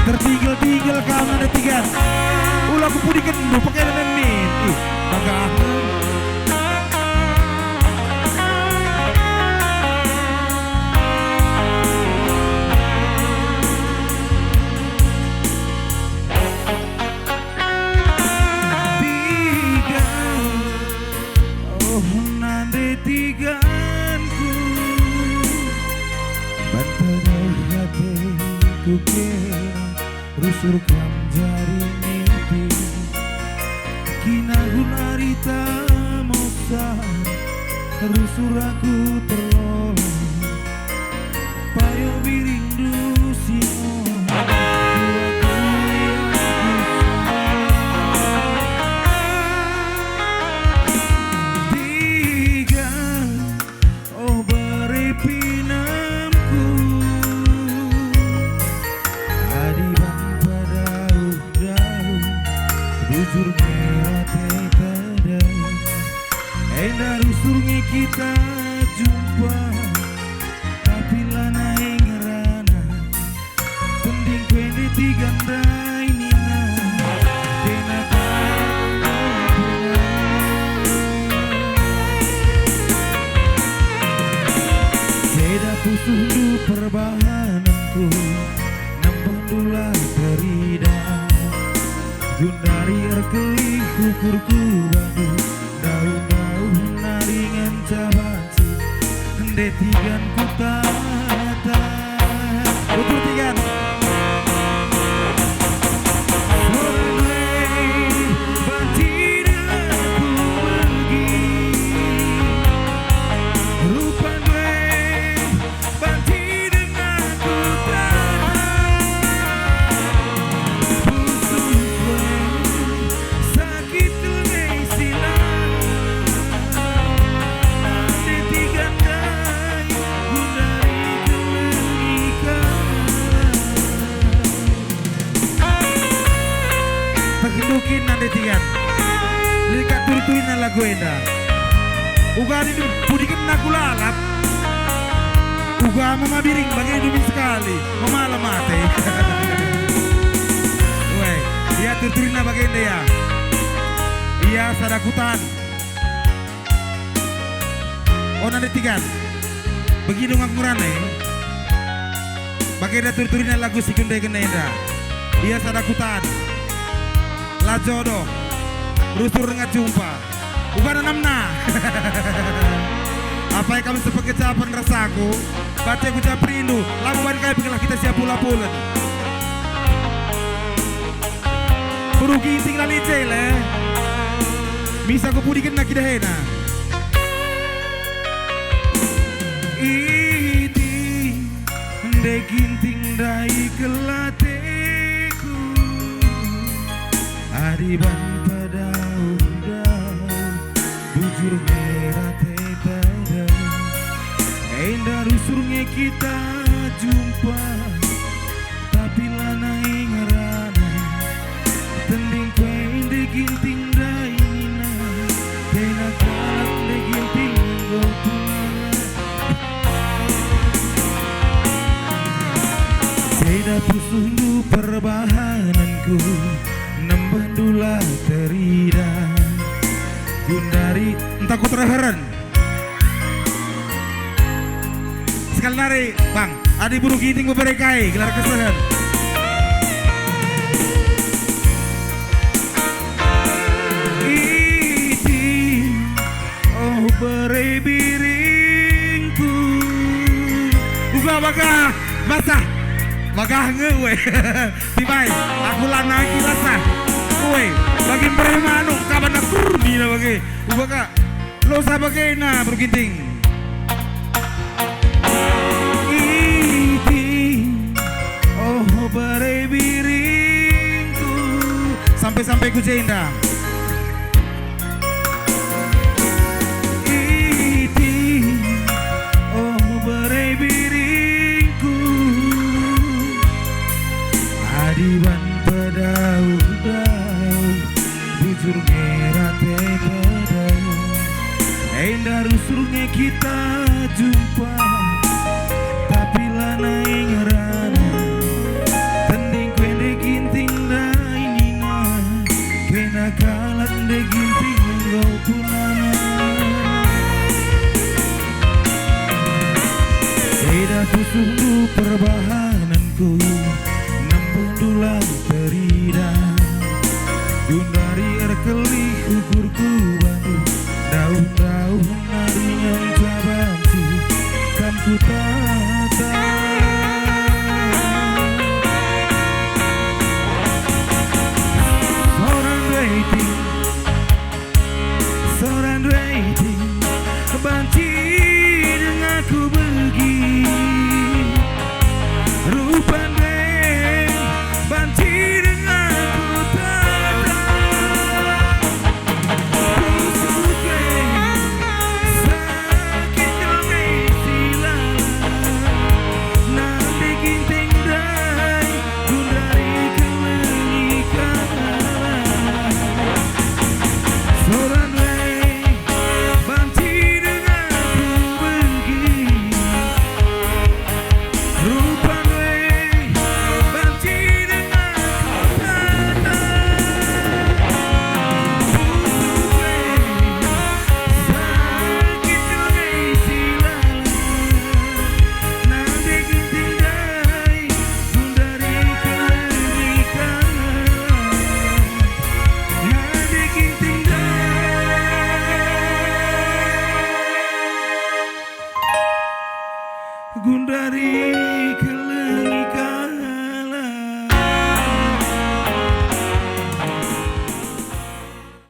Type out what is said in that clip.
Tertinggal kau nada tiga. Ulah aku pudikan dulu pakai nenek. Bagah. Tiganku bantai hatiku kira rusur kam jari mimpi kina gunarita mosan rusur aku terlolong payo birindu simo bujur merah pada endah rusurnya kita jumpa tapi lana ngerana pending kwende tiga ndai nina kena seda pusundu perbahananku nambah dula terida Gundari erkelih ukurku badu daun-daun naringan cabanci detigan ku tata ukur tigan Dukin nanti tian, lihat turtuin lagu enda. Uga ini pudikan aku lalap. Uga mama biring bagai demi sekali, mama mati. Woi, dia turtuin bagai enda ya. Iya sadakutan. Oh nanti tian, begini ngangurane. Bagai enda turtuin lagu sikunda kena enda. Iya sadakutan. La jodoh rusur nggak jumpa bukan namna apa yang kamu sebagai jawaban rasaku baca ku cap rindu lakukan kayak bikinlah kita siap pula-pula berugi tinggal di cele bisa ku pudikan lagi dah hena iti deginting dai kelateku Adiban pada daun bujur merah pada endah rusurnya kita jumpa tapi lana ngerana tending kwende ginting daina kena kalak de ginting gopuna tidak pusundu perbahananku Nembandula terida Gundari entah ku terheren sekali nari bang adi buru giting beberekai gelar kesehan iti oh bere biringku buka bakah basah bagah ngewe tibai aku lanagi basah Woi, bagi peremanu kapan nak kurni na bagi, ubah lo sabagay na berginting. Iti, oh bare biringku, sampai ku jenda. Iti, oh bare biringku, adiban pedau. Bujur merah pada endah rusurnya kita jumpa tapi lana ngerana tending kwende sungguh perbahananku.